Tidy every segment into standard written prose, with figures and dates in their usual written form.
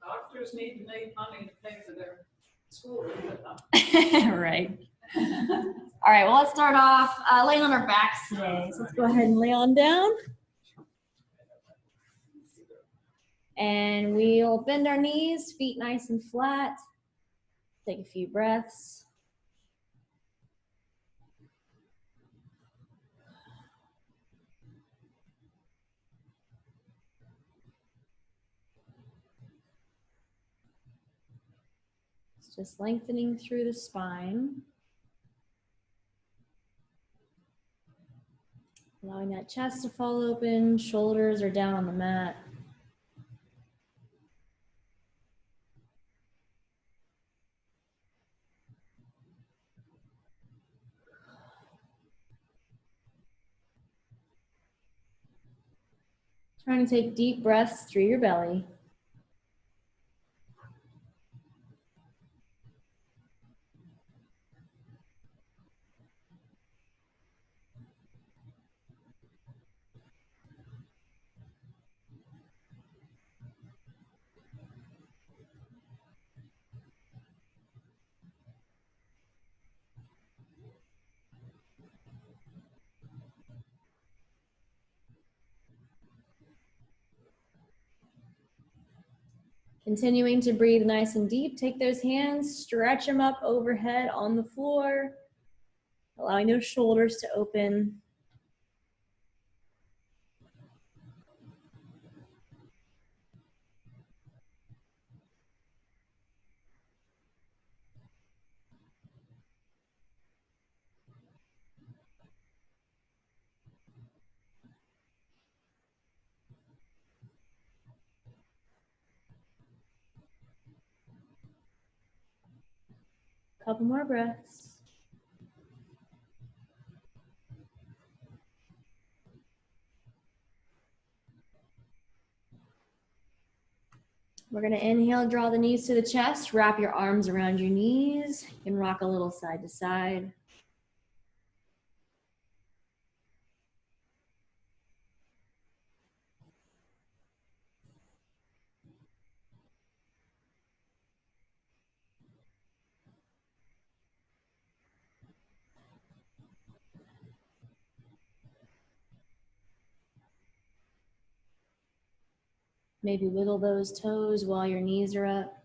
Doctors need money to pay for their school. Right. All right, well, let's start off laying on our backs today. So let's go ahead and lay on down. And we'll bend our knees, feet nice and flat. Take a few breaths. It's just lengthening through the spine. Allowing that chest to fall open, shoulders are down on the mat. Trying to take deep breaths through your belly. Continuing to breathe nice and deep, take those hands, stretch them up overhead on the floor, allowing those shoulders to open. Couple more breaths. We're gonna inhale, draw the knees to the chest, wrap your arms around your knees. You can rock a little side to side. Maybe wiggle those toes while your knees are up.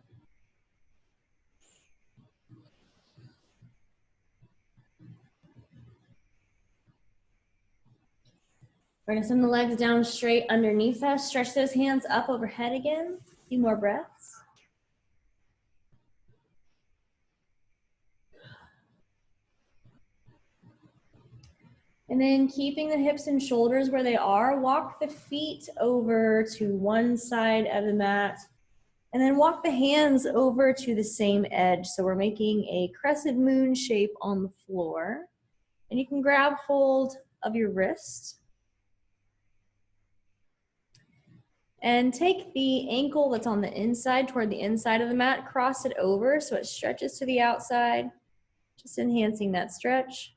We're gonna send the legs down straight underneath us. Stretch those hands up overhead again. A few more breaths. And then keeping the hips and shoulders where they are, walk the feet over to one side of the mat, and then walk the hands over to the same edge. So we're making a crescent moon shape on the floor. And you can grab hold of your wrist. And take the ankle that's on the inside toward the inside of the mat, cross it over so it stretches to the outside, just enhancing that stretch.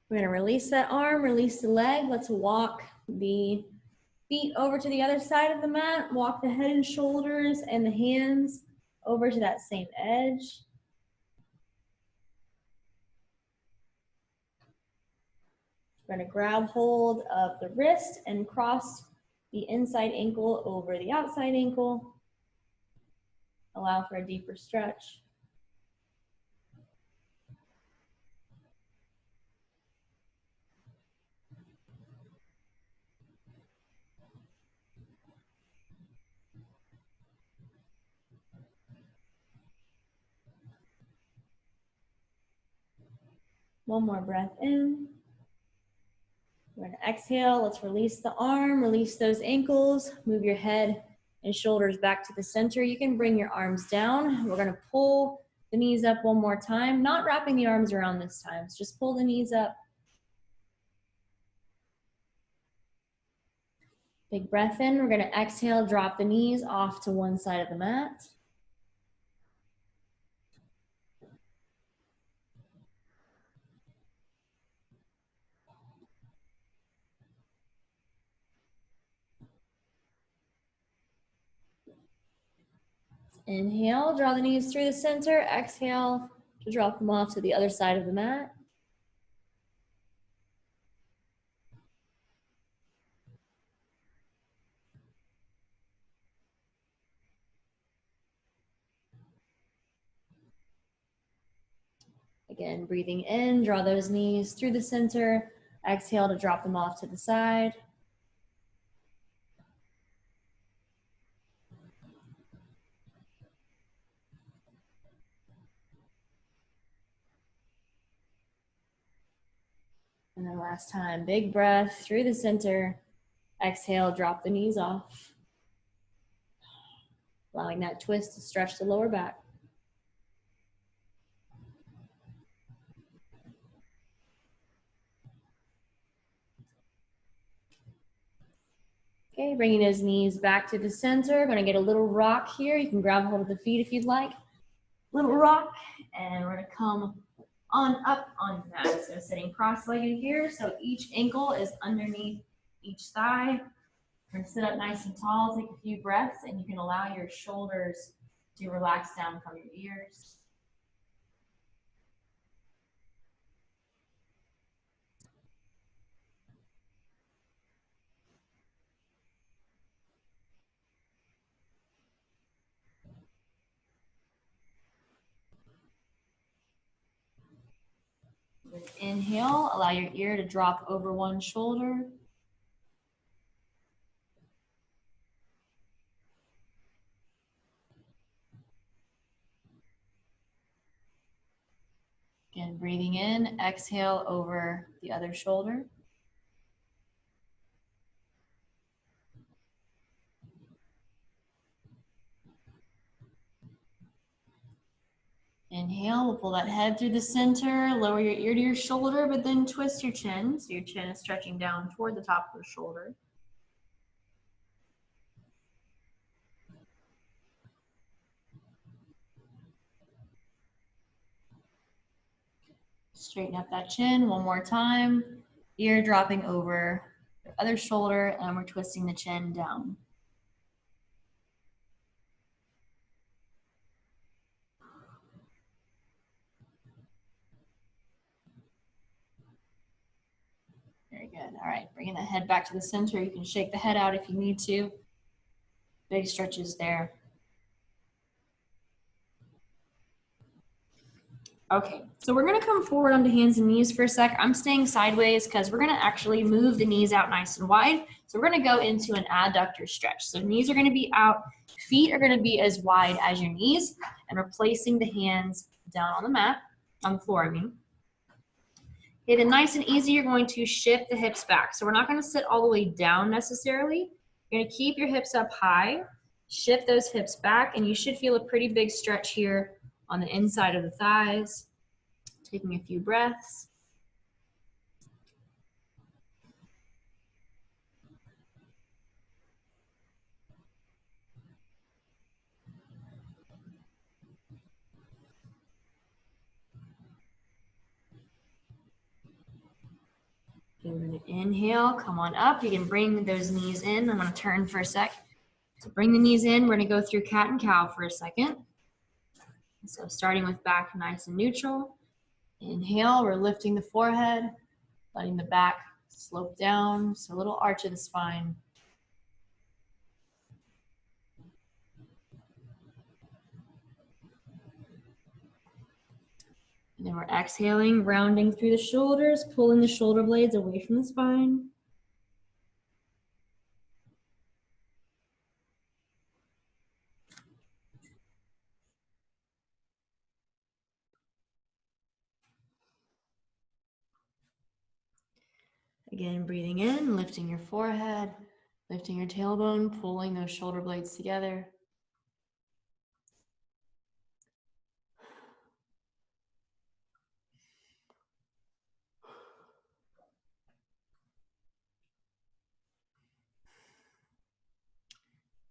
We're gonna release that arm, release the leg. Let's walk the feet over to the other side of the mat. Walk the head and shoulders and the hands over to that same edge. We're gonna grab hold of the wrist and cross the inside ankle over the outside ankle. Allow for a deeper stretch. One more breath in. We're gonna exhale, let's release the arm, release those ankles, move your head and shoulders back to the center. You can bring your arms down. We're gonna pull the knees up one more time, not wrapping the arms around this time. So just pull the knees up. Big breath in. We're going to exhale, drop the knees off to one side of the mat. Inhale, draw the knees through the center. Exhale to drop them off to the other side of the mat. Again, breathing in, draw those knees through the center. Exhale to drop them off to the side. And then last time, big breath through the center. Exhale, drop the knees off. Allowing that twist to stretch the lower back. Okay, bringing those knees back to the center. Gonna get a little rock here. You can grab hold of the feet if you'd like. Little rock, and we're gonna come on up on that. So sitting cross-legged here. So each ankle is underneath each thigh. We're gonna sit up nice and tall, take a few breaths, and you can allow your shoulders to relax down from your ears. Inhale, allow your ear to drop over one shoulder. Again, breathing in, exhale over the other shoulder. Inhale, we'll pull that head through the center, lower your ear to your shoulder, but then twist your chin. So your chin is stretching down toward the top of the shoulder. Straighten up that chin one more time. Ear dropping over the other shoulder, and we're twisting the chin down. Very good. All right, bringing the head back to the center. You can shake the head out if you need to. Big stretches there. Okay, so we're gonna come forward onto hands and knees for a sec. I'm staying sideways because we're gonna actually move the knees out nice and wide. So we're gonna go into an adductor stretch. So knees are gonna be out, feet are gonna be as wide as your knees, and we're placing the hands down on the mat, on the floor, I mean. Okay, then nice and easy, you're going to shift the hips back. So we're not gonna sit all the way down necessarily. You're gonna keep your hips up high, shift those hips back, and you should feel a pretty big stretch here on the inside of the thighs. Taking a few breaths. We're going to inhale, come on up. You can bring those knees in. I'm going to turn for a sec. So bring the knees in. We're going to go through cat and cow for a second. So starting with back nice and neutral. Inhale, we're lifting the forehead, letting the back slope down. So a little arch of the spine. And then we're exhaling, rounding through the shoulders, pulling the shoulder blades away from the spine. Again, breathing in, lifting your forehead, lifting your tailbone, pulling those shoulder blades together.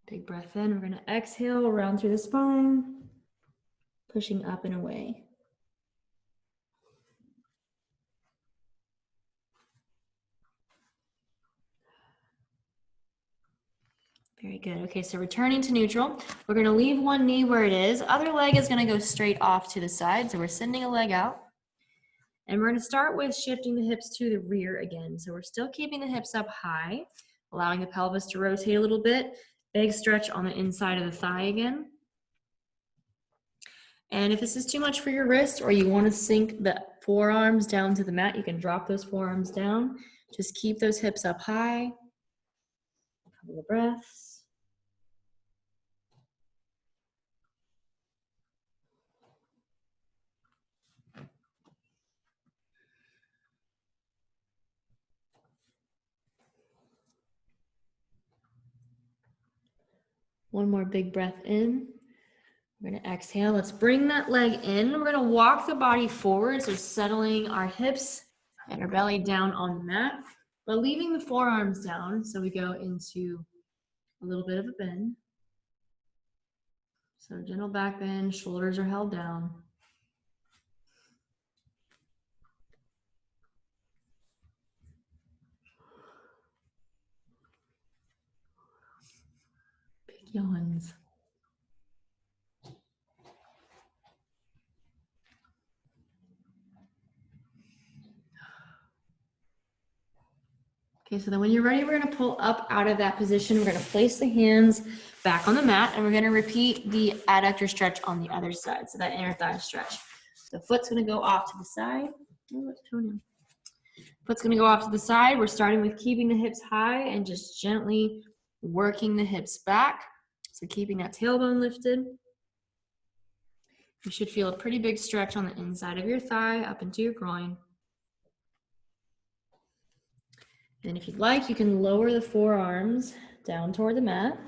Big breath in. We're going to exhale, round through the spine, pushing up and away. Very good. Okay, so returning to neutral. We're going to leave one knee where it is. Other leg is going to go straight off to the side. So we're sending a leg out. And we're going to start with shifting the hips to the rear again. So we're still keeping the hips up high, allowing the pelvis to rotate a little bit. Big stretch on the inside of the thigh again. And if this is too much for your wrist or you want to sink the forearms down to the mat, you can drop those forearms down. Just keep those hips up high. A couple of breaths. One more big breath in. We're going to exhale. Let's bring that leg in. We're going to walk the body forward, so settling our hips and our belly down on the mat, but leaving the forearms down, so we go into a little bit of a bend. So gentle back bend, shoulders are held down. Big yawns. Okay, so then when you're ready, we're going to pull up out of that position. We're going to place the hands back on the mat, and we're going to repeat the adductor stretch on the other side, so that inner thigh stretch. The foot's going to go off to the side. Oh, let's tone in. Foot's going to go off to the side. We're starting with keeping the hips high and just gently working the hips back. So keeping that tailbone lifted. You should feel a pretty big stretch on the inside of your thigh up into your groin. And if you'd like, you can lower the forearms down toward the mat.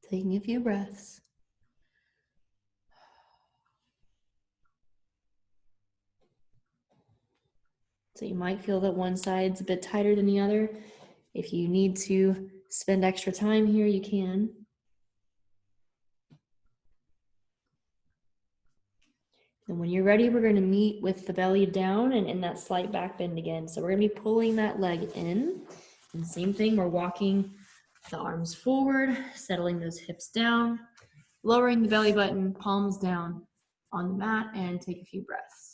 Taking a few breaths. So you might feel that one side's a bit tighter than the other. If you need to spend extra time here, you can. And when you're ready, we're going to meet with the belly down and in that slight back bend again. So we're going to be pulling that leg in. And same thing, we're walking the arms forward, settling those hips down, lowering the belly button, palms down on the mat, and take a few breaths.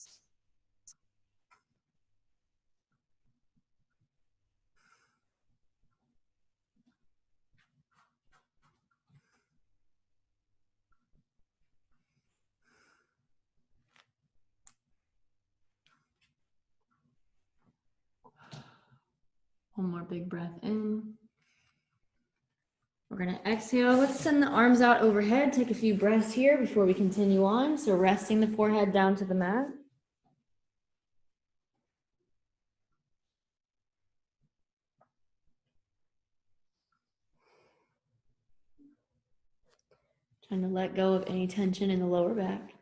One more big breath in. We're going to exhale. Let's send the arms out overhead. Take a few breaths here before we continue on. So resting the forehead down to the mat. Trying to let go of any tension in the lower back.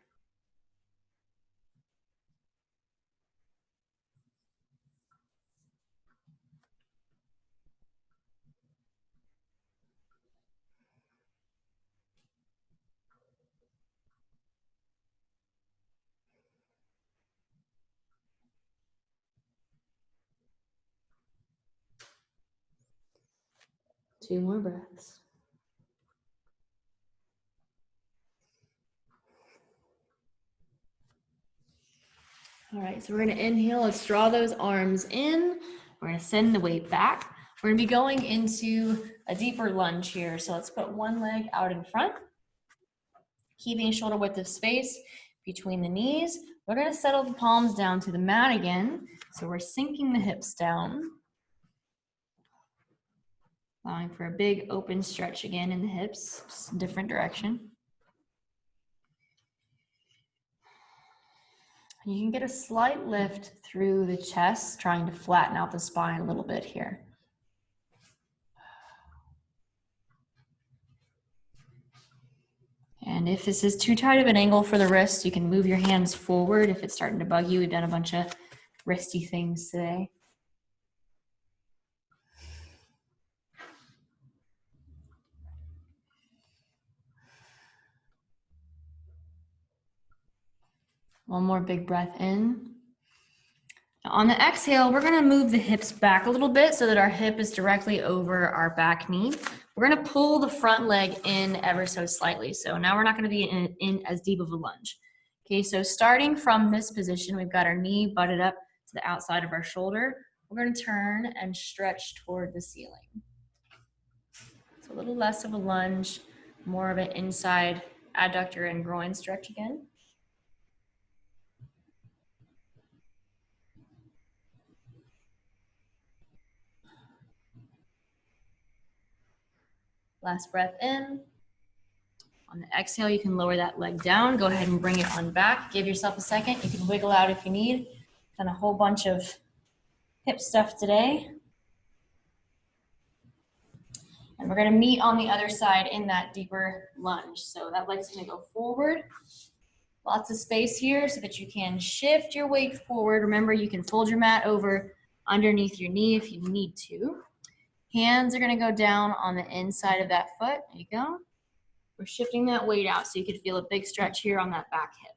Two more breaths. All right, so we're going to inhale. Let's draw those arms in. We're going to send the weight back. We're going to be going into a deeper lunge here. So let's put one leg out in front, keeping a shoulder width of space between the knees. We're going to settle the palms down to the mat again. So we're sinking the hips down, allowing for a big open stretch again in the hips, just a different direction. You can get a slight lift through the chest, trying to flatten out the spine a little bit here. And if this is too tight of an angle for the wrist, you can move your hands forward if it's starting to bug you. We've done a bunch of wristy things today. One more big breath in. Now on the exhale, we're gonna move the hips back a little bit so that our hip is directly over our back knee. We're gonna pull the front leg in ever so slightly. So now we're not gonna be in as deep of a lunge. Okay, so starting from this position, we've got our knee butted up to the outside of our shoulder. We're gonna turn and stretch toward the ceiling. So a little less of a lunge, more of an inside adductor and groin stretch again. Last breath in. On the exhale, you can lower that leg down. Go ahead and bring it on back. Give yourself a second. You can wiggle out if you need. Done a whole bunch of hip stuff today. And we're gonna meet on the other side in that deeper lunge. So that leg's gonna go forward. Lots of space here so that you can shift your weight forward. Remember, you can fold your mat over underneath your knee if you need to. Hands are gonna go down on the inside of that foot. There you go. We're shifting that weight out so you could feel a big stretch here on that back hip.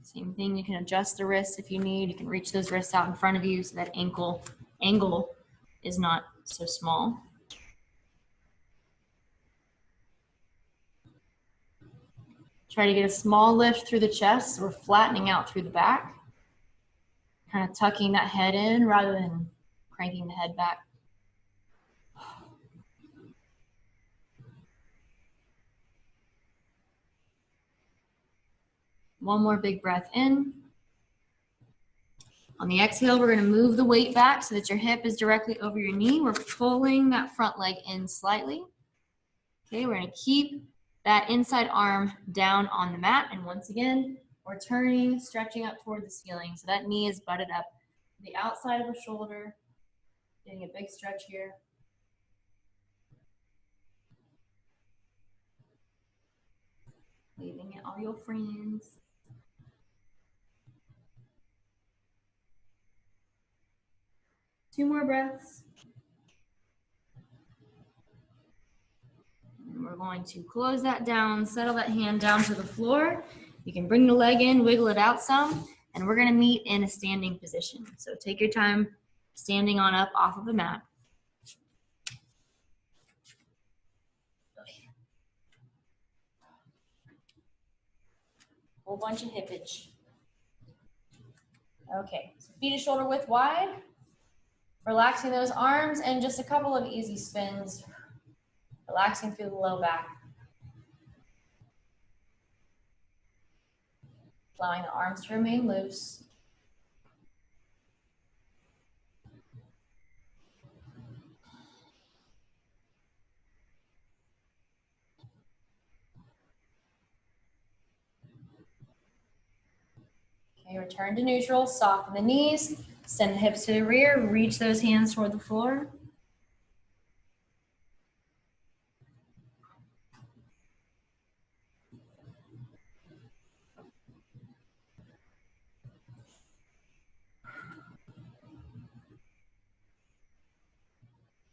Same thing, you can adjust the wrists if you need. You can reach those wrists out in front of you so that ankle angle is not so small. Try to get a small lift through the chest. So we're flattening out through the back. Kind of tucking that head in rather than cranking the head back. One more big breath in. On the exhale, we're going to move the weight back so that your hip is directly over your knee. We're pulling that front leg in slightly. Okay, we're going to keep that inside arm down on the mat. And once again, we're turning, stretching up toward the ceiling. So that knee is butted up to the outside of the shoulder. Getting a big stretch here. Waving at all your friends. Two more breaths. And we're going to close that down, settle that hand down to the floor. You can bring the leg in, wiggle it out some, and we're gonna meet in a standing position. So take your time standing on up off of the mat. Whole bunch of hippage. Okay, so feet is shoulder width wide. Relaxing those arms and just a couple of easy spins. Relaxing through the low back. Allowing the arms to remain loose. Okay, return to neutral, soften the knees, send the hips to the rear, reach those hands toward the floor.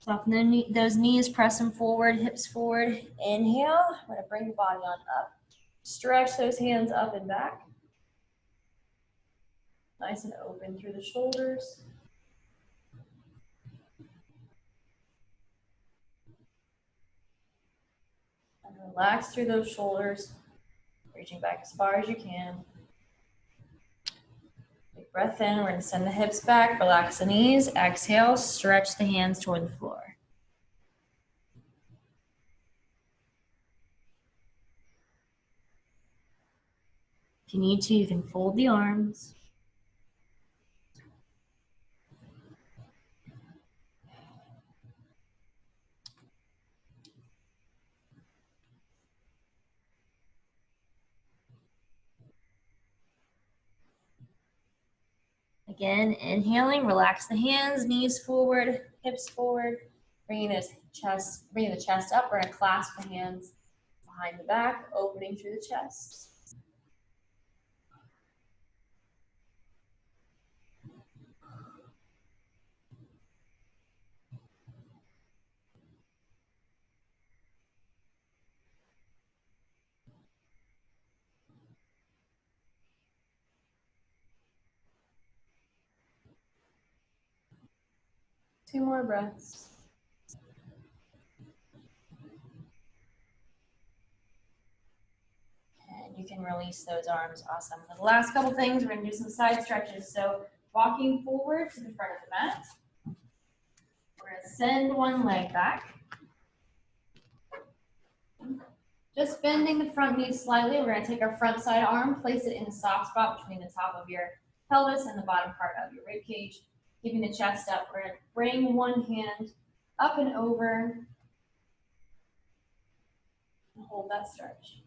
Soften those knees, press them forward, hips forward. Inhale, I'm gonna bring the body on up. Stretch those hands up and back. Nice and open through the shoulders. And relax through those shoulders, reaching back as far as you can. Big breath in, we're gonna send the hips back, relax the knees. Exhale, stretch the hands toward the floor. If you need to, you can fold the arms. Again, inhaling, relax the hands, knees forward, hips forward, bringing the chest up. We're gonna clasp the hands behind the back, opening through the chest. Two more breaths. And you can release those arms. Awesome. For the last couple things, we're going to do some side stretches. So walking forward to the front of the mat. We're going to send one leg back. Just bending the front knee slightly. We're going to take our front side arm, place it in the soft spot between the top of your pelvis and the bottom part of your rib cage, keeping the chest up. We're going to bring one hand up and over and hold that stretch.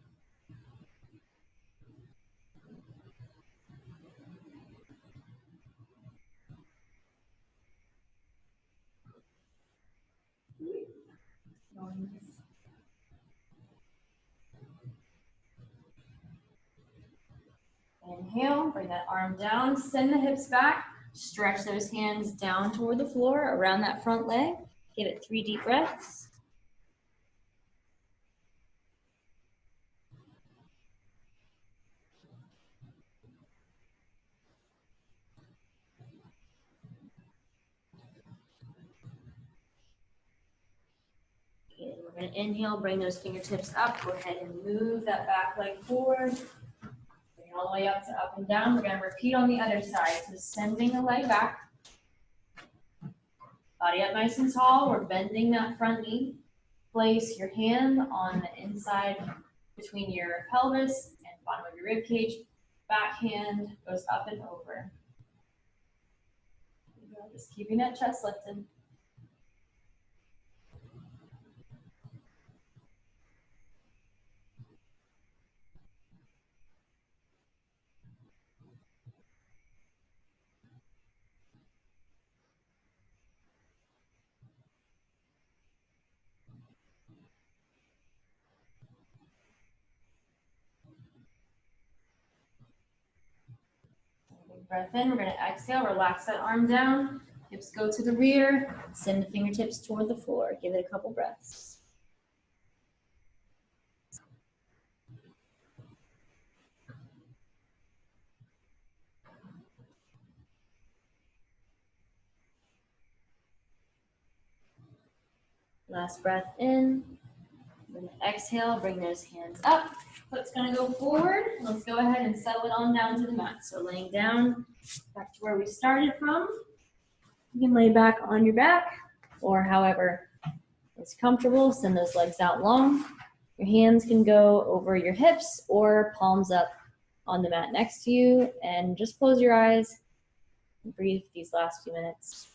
Inhale, bring that arm down, send the hips back, stretch those hands down toward the floor around that front leg. Give it 3 deep breaths. Okay, we're going to inhale, bring those fingertips up. Go ahead and move that back leg forward. Bring it all the way up to up and down. We're going to repeat on the other side. So sending the leg back. Body up nice and tall. We're bending that front knee. Place your hand on the inside between your pelvis and bottom of your rib cage. Back hand goes up and over. Just keeping that chest lifted. Big breath in. We're going to exhale. Relax that arm down. Hips go to the rear. Send the fingertips toward the floor. Give it a couple breaths. Last breath in. We're going to exhale. Bring those hands up. Foot's going to go forward. Let's go ahead and settle it on down to the mat. So laying down back to where we started from. You can lay back on your back or however is comfortable. Send those legs out long. Your hands can go over your hips or palms up on the mat next to you. And just close your eyes and breathe these last few minutes.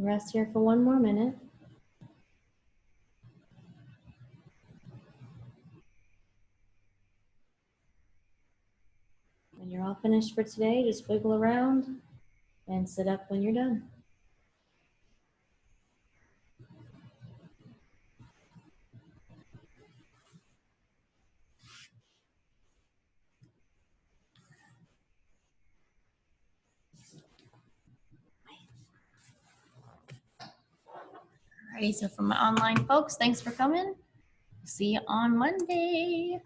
Rest here for one more minute. When you're all finished for today, just wiggle around and sit up when you're done. Alrighty, so for my online folks, thanks for coming. See you on Monday.